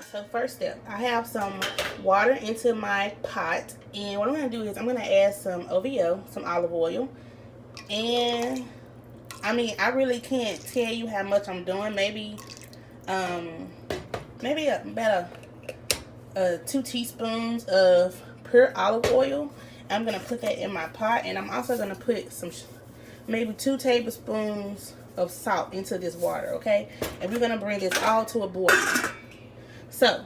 So first step, I have some water into my pot, and what I'm going to do is I'm going to add some OVO, some olive oil, and I mean, I really can't tell you how much I'm doing. Maybe about 2 teaspoons of pure olive oil. I'm going to put that in my pot, and I'm also going to put some maybe 2 tablespoons of salt into this water, okay? And we're going to bring this all to a boil. So,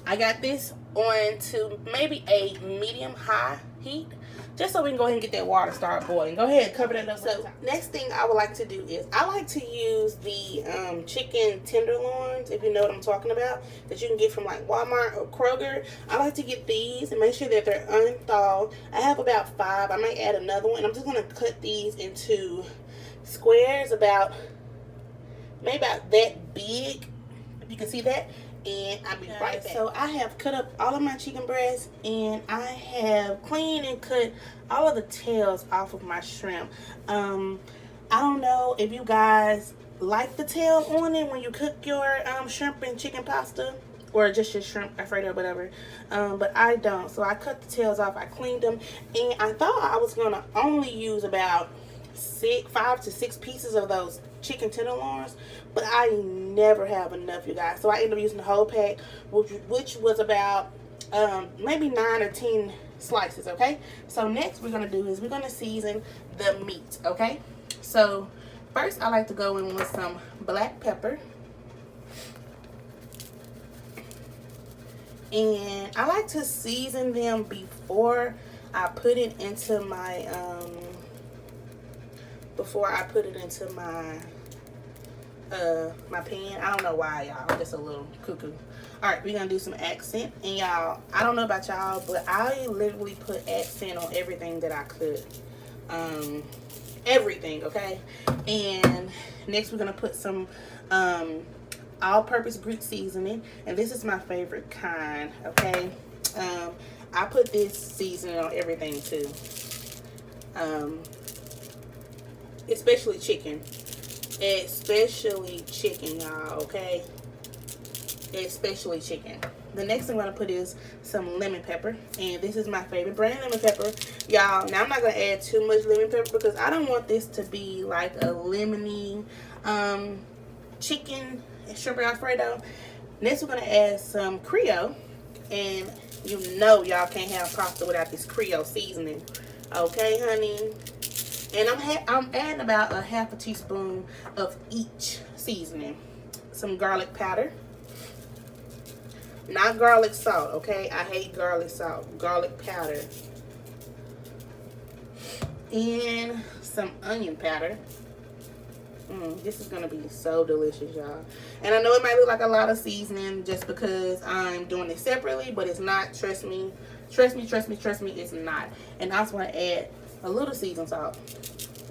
I got this on to maybe a medium-high heat, just so we can go ahead and get that water start boiling. Go ahead, cover that up. So, next thing I would like to do is, I like to use the chicken tenderloins, if you know what I'm talking about, that you can get from like Walmart or Kroger. I like to get these and make sure that they're unthawed. I have about 5. I might add another one. I'm just going to cut these into squares maybe about that big, if you can see that. And I'll be right back. So I have cut up all of my chicken breasts, and I have cleaned and cut all of the tails off of my shrimp. I don't know if you guys like the tail on it when you cook your shrimp and chicken pasta, or just your shrimp Alfredo or whatever, but I don't. So I cut the tails off, I cleaned them, and I thought I was gonna only use about 5 to 6 pieces of those chicken tenderloins, but I never have enough, you guys. So I ended up using the whole pack, which was about maybe 9 or 10 slices, okay? So next we're gonna do is we're gonna season the meat, okay? So first I like to go in with some black pepper, and I like to season them before I put it into my my pan. I don't know why, y'all. I'm just a little cuckoo. Alright, we're gonna do some accent. And y'all, I don't know about y'all, but I literally put accent on everything that I could. Everything, okay? And next we're gonna put some all-purpose Greek seasoning. And this is my favorite kind, okay? I put this seasoning on everything too. Especially chicken, y'all, okay? Especially chicken. The next thing I'm gonna put is some lemon pepper, and this is my favorite brand lemon pepper, y'all. Now I'm not gonna add too much lemon pepper because I don't want this to be like a lemony chicken and shrimp Alfredo. Next we're gonna add some Creole, and you know y'all can't have pasta without this Creole seasoning, okay, honey? And I'm adding about a half a teaspoon of each seasoning. Some garlic powder. Not garlic salt, okay? I hate garlic salt. Garlic powder. And some onion powder. This is going to be so delicious, y'all. And I know it might look like a lot of seasoning just because I'm doing it separately, but it's not. Trust me. Trust me, it's not. And I also want to add a little seasoned salt,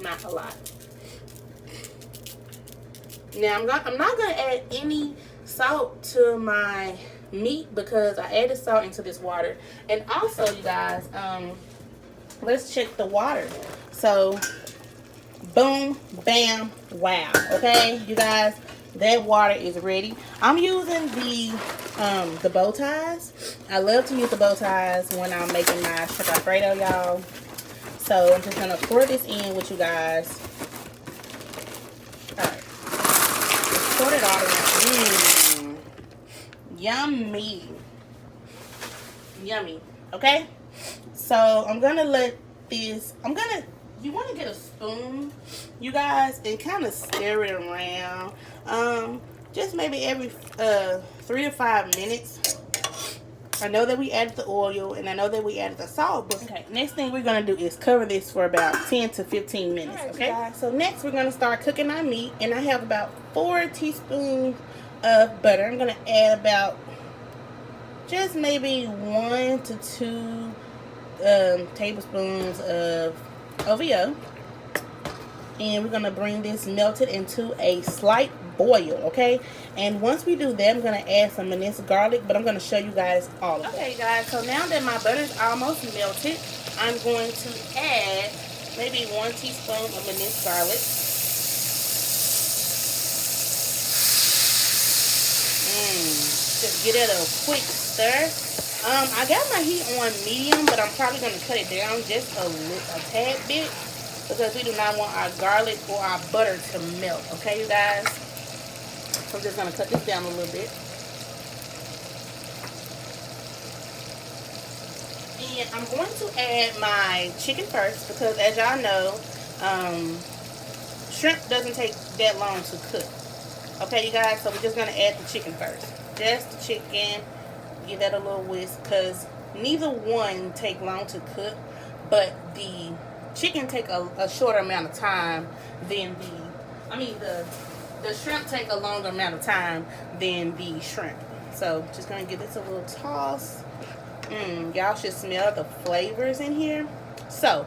not a lot. Now I'm not gonna add any salt to my meat because I added salt into this water. And also, you guys, let's check the water. So, boom, bam, wow. Okay, you guys, that water is ready. I'm using the bow ties. I love to use the bow ties when I'm making my shrimp Alfredo, y'all. So I'm just gonna pour this in with you guys. Alright. Let's pour it all around. Yummy. Yummy. Okay? So I'm gonna let this, you wanna get a spoon, you guys, and kind of stir it around. Just maybe every 3 to 5 minutes. I know that we added the oil, and I know that we added the salt, but okay, next thing we're going to do is cover this for about 10 to 15 minutes, okay? Guys, so next we're going to start cooking our meat, and I have about 4 teaspoons of butter. I'm going to add about just maybe 1 to 2 tablespoons of OVO, and we're going to bring this melted into a slight boil, okay? And once we do that, I'm going to add some minced garlic, but I'm going to show you guys all of it. Okay, guys, so now that my butter is almost melted, I'm going to add maybe 1 teaspoon of minced garlic. Just get it a quick stir. I got my heat on medium, but I'm probably going to cut it down just a tad bit because we do not want our garlic or our butter to melt. Okay, you guys? So I'm just going to cut this down a little bit. And I'm going to add my chicken first because, as y'all know, shrimp doesn't take that long to cook. Okay, you guys? So we're just going to add the chicken first. Just the chicken. Give that a little whisk because neither one take long to cook, but the chicken take a shorter amount of time than the shrimp take a longer amount of time than the shrimp. So just going to give this a little toss. Y'all should smell the flavors in here. So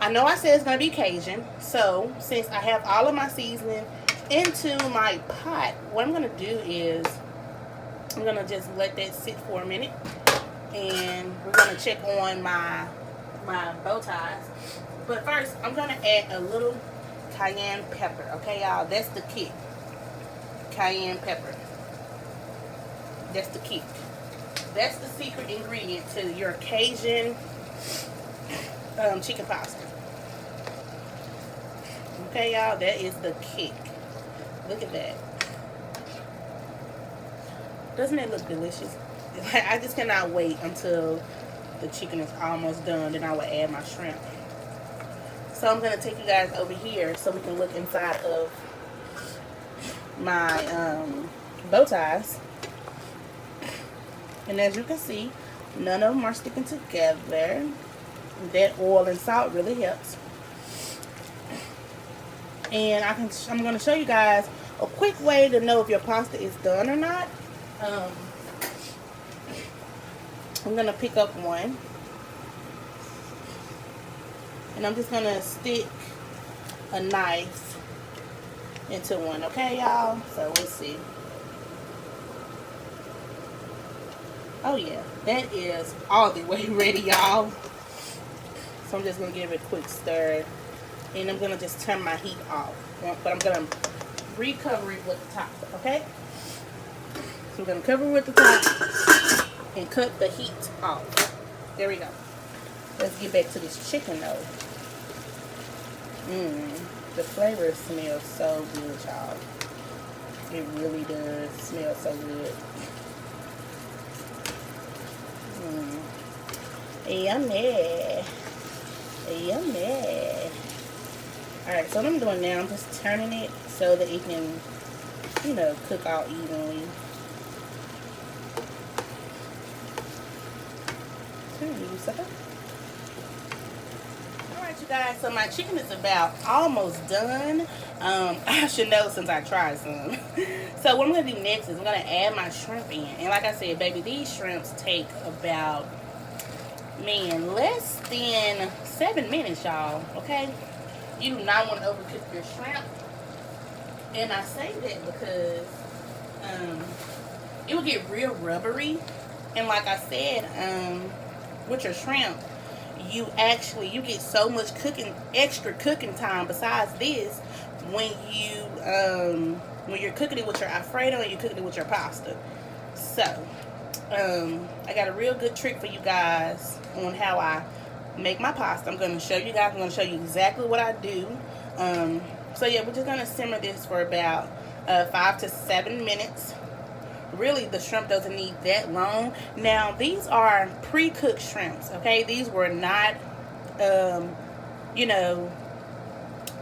I know I said it's going to be Cajun. So since I have all of my seasoning into my pot, what I'm going to do is I'm going to just let that sit for a minute. And we're going to check on my bow ties. But first, I'm going to add a little cayenne pepper. Okay, y'all? That's the kick. Cayenne pepper. That's the kick. That's the secret ingredient to your Cajun chicken pasta. Okay, y'all? That is the kick. Look at that. Doesn't it look delicious? I just cannot wait until the chicken is almost done. Then I will add my shrimp. So I'm going to take you guys over here so we can look inside of my bow ties. And as you can see, none of them are sticking together. That oil and salt really helps. And I'm going to show you guys a quick way to know if your pasta is done or not. I'm going to pick up one. And I'm just going to stick a knife into one. Okay, y'all? So let's see. Oh, yeah. That is all the way ready, y'all. So I'm just going to give it a quick stir. And I'm going to just turn my heat off. But I'm going to recover it with the top. Okay? So I'm going to cover it with the top and cut the heat off. There we go. Let's get back to this chicken though. The flavor smells so good, y'all. It really does smell so good. Yummy. Yummy. Alright, so what I'm doing now, I'm just turning it so that it can, you know, cook out evenly. Alright, you guys, so my chicken is about almost done. I should know since I tried some. So what I'm going to do next is I'm going to add my shrimp in. And like I said, baby, these shrimps take about, man, less than 7 minutes, y'all. Okay? You do not want to overcook your shrimp. And I say that because it will get real rubbery. And like I said, with your shrimp, you get so much extra cooking time besides this when you're cooking it with your Alfredo and you're cooking it with your pasta. So I got a real good trick for you guys on how I make my pasta. I'm going to show you guys. I'm going to show you exactly what I do. So yeah, we're just going to simmer this for about 5 to 7 minutes. Really, the shrimp doesn't need that long. Now, these are pre-cooked shrimps, okay? These were not,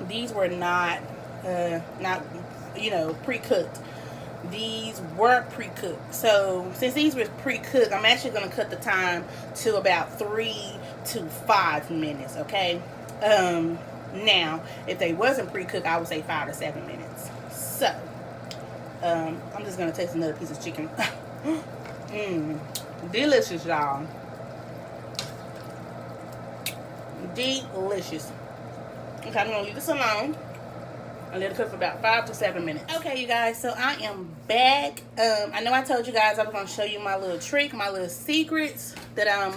these were not pre-cooked. These were pre-cooked. So, since these were pre-cooked, I'm actually going to cut the time to about 3 to 5 minutes, okay? Now, if they wasn't pre-cooked, I would say 5 to 7 minutes. So, I'm just going to taste another piece of chicken. Delicious, y'all. Delicious. Okay, I'm going to leave this alone and let it cook for about 5 to 7 minutes. Okay, you guys, so I am back. I know I told you guys I was going to show you my little trick, my little secrets that I'm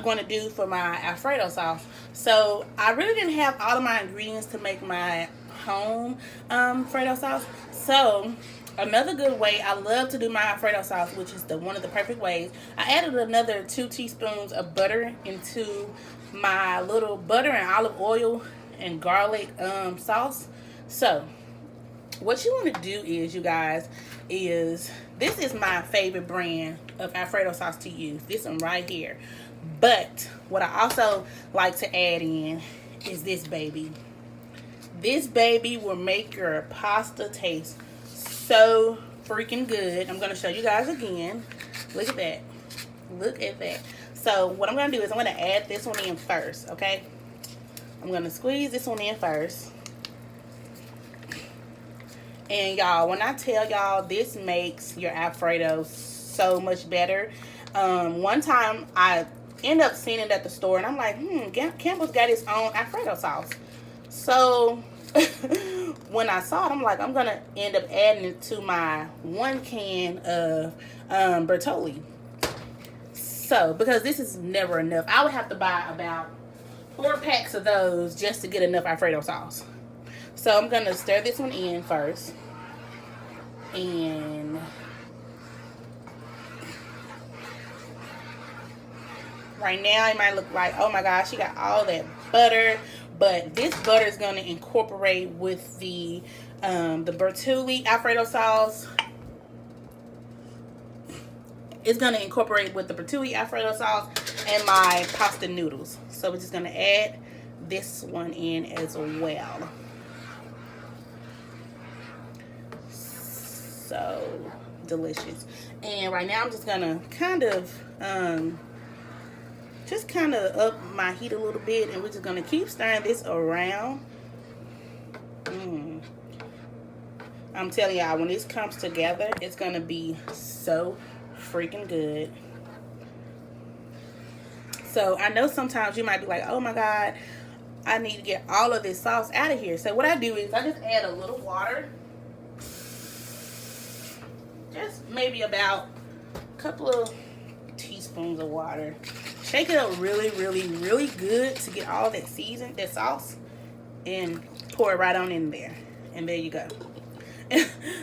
going to do for my Alfredo sauce. So, I really didn't have all of my ingredients to make my home Alfredo sauce. So, Another good way, I love to do my Alfredo sauce, which is one of the perfect ways. I added another 2 teaspoons of butter into my little butter and olive oil and garlic sauce. So what you want to do is, you guys, is this is my favorite brand of Alfredo sauce to use. This one right here. But what I also like to add in is this baby. This baby will make your pasta taste so freaking good. I'm going to show you guys again. Look at that. Look at that. So what I'm going to do is I'm going to add this one in first, okay? I'm going to squeeze this one in first. And y'all, when I tell y'all, this makes your Alfredo so much better. One time I end up seeing it at the store and I'm like, Campbell's got his own Alfredo sauce. So when I saw it, I'm like, I'm gonna end up adding it to my 1 can of Bertolli. So because this is never enough, I would have to buy about 4 packs of those just to get enough Alfredo sauce. So I'm gonna stir this one in first. And right now it might look like, oh my gosh, she got all that butter. But this butter is going to incorporate with the Bertolli Alfredo sauce. It's going to incorporate with the Bertolli Alfredo sauce and my pasta noodles. So we're just going to add this one in as well. So delicious. And right now I'm just going to kind of up my heat a little bit, and we're just gonna keep stirring this around. I'm telling y'all, when this comes together, it's gonna be so freaking good. So I know sometimes you might be like, oh my God, I need to get all of this sauce out of here. So what I do is I just add a little water, just maybe about a couple of teaspoons of water. Shake it up really, really, really good to get all that season, that sauce, and pour it right on in there. And there you go.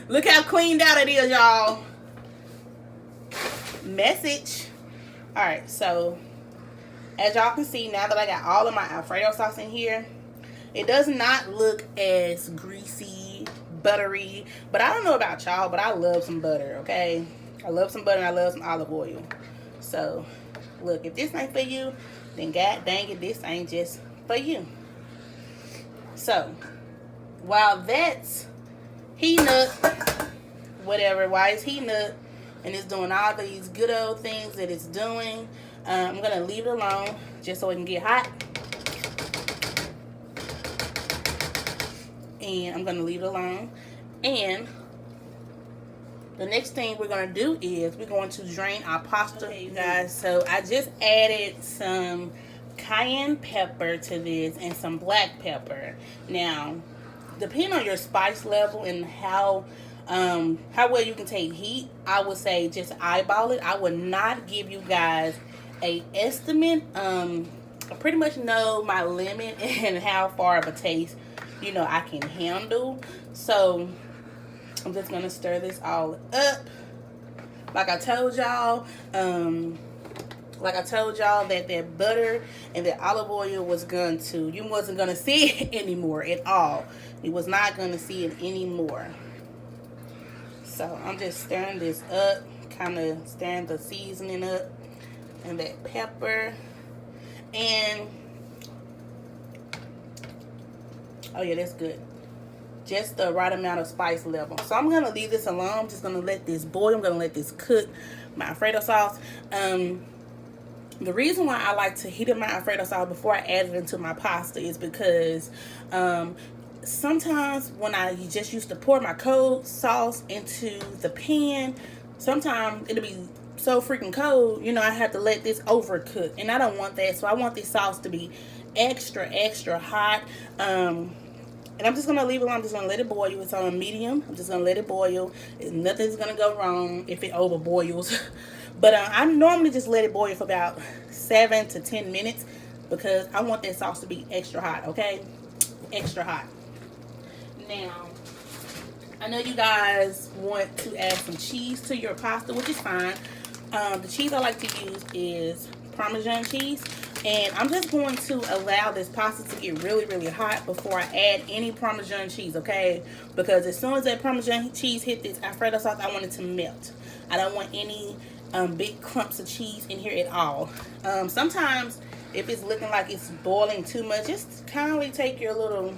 Look how cleaned out it is, y'all. Message. Alright, so as y'all can see, now that I got all of my Alfredo sauce in here, it does not look as greasy, buttery. But I don't know about y'all, but I love some butter, okay? I love some butter and I love some olive oil. So look, if this ain't for you, then god dang it, this ain't just for you. So while that's heating up, while it's heating up and it's doing all these good old things that it's doing, I'm gonna leave it alone just so it can get hot. And I'm gonna leave it alone. And the next thing we're going to do is we're going to drain our pasta, you guys. So I just added some cayenne pepper to this and some black pepper. Now, depending on your spice level and how well you can take heat, I would say just eyeball it. I would not give you guys a estimate. I pretty much know my limit and how far of a taste, you know, I can handle. So I'm just gonna stir this all up. Like I told y'all that that butter and that olive oil was going to, you wasn't gonna see it anymore at all. You was not gonna see it anymore. So I'm just stirring this up, kind of stirring the seasoning up and that pepper. And oh yeah, that's good. Just the right amount of spice level. So I'm gonna leave this alone. I'm just gonna let this boil. I'm gonna let this cook, my Alfredo sauce. The reason why I like to heat up my Alfredo sauce before I add it into my pasta is because sometimes when I just used to pour my cold sauce into the pan, sometimes it'll be so freaking cold, you know, I have to let this overcook, and I don't want that. So I want this sauce to be extra hot. And I'm just going to leave it alone. I'm just going to let it boil. It's on medium. I'm just going to let it boil. Nothing's going to go wrong if it over boils. But I normally just let it boil for about 7 to 10 minutes because I want that sauce to be extra hot, okay? Extra hot. Now, I know you guys want to add some cheese to your pasta, which is fine. The cheese I like to use is Parmesan cheese. And I'm just going to allow this pasta to get really, really hot before I add any Parmesan cheese, okay? Because as soon as that Parmesan cheese hit this Alfredo sauce, I want it to melt. I don't want any big clumps of cheese in here at all. Sometimes, if it's looking like it's boiling too much, just kindly take your little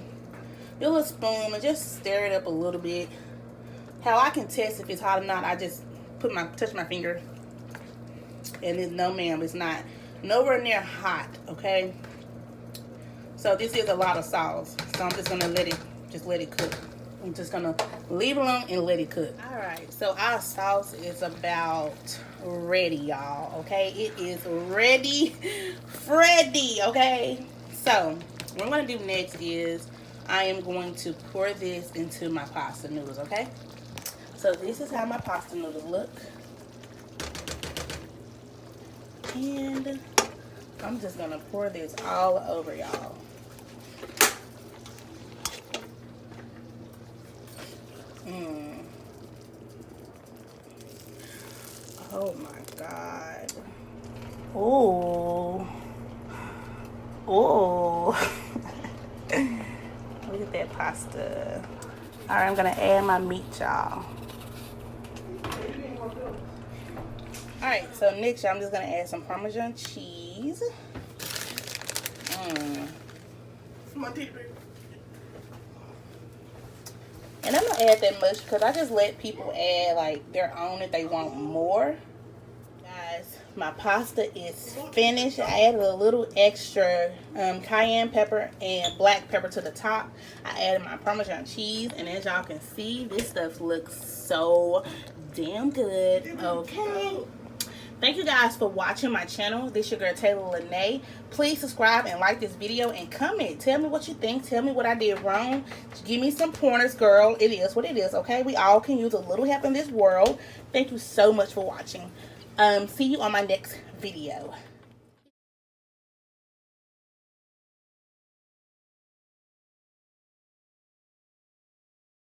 spoon and just stir it up a little bit. How I can test if it's hot or not, I just touch my finger. And it's, no ma'am, it's not. Nowhere near hot, okay? So this is a lot of sauce. So I'm just gonna let it cook. I'm just gonna leave it alone and let it cook. Alright, so our sauce is about ready, y'all. Okay? It is ready, Freddy, okay? So what I'm gonna do next is I am going to pour this into my pasta noodles, okay? So this is how my pasta noodles look. And I'm just gonna pour this all over, y'all. Oh my God. Oh. Oh. Look at that pasta. All right, I'm gonna add my meat, y'all. All right, so next, y'all, I'm just gonna add some Parmesan cheese. And I'm gonna add that much because I just let people add like their own if they want more. Guys, my pasta is finished. I added a little extra cayenne pepper and black pepper to the top. I added my Parmesan cheese, and as y'all can see, this stuff looks so damn good. Okay. Thank you guys for watching my channel. This is your girl Taylor Lene. Please subscribe and like this video and comment. Tell me what you think. Tell me what I did wrong. Give me some pointers, girl. It is what it is, okay? We all can use a little help in this world. Thank you so much for watching. See you on my next video.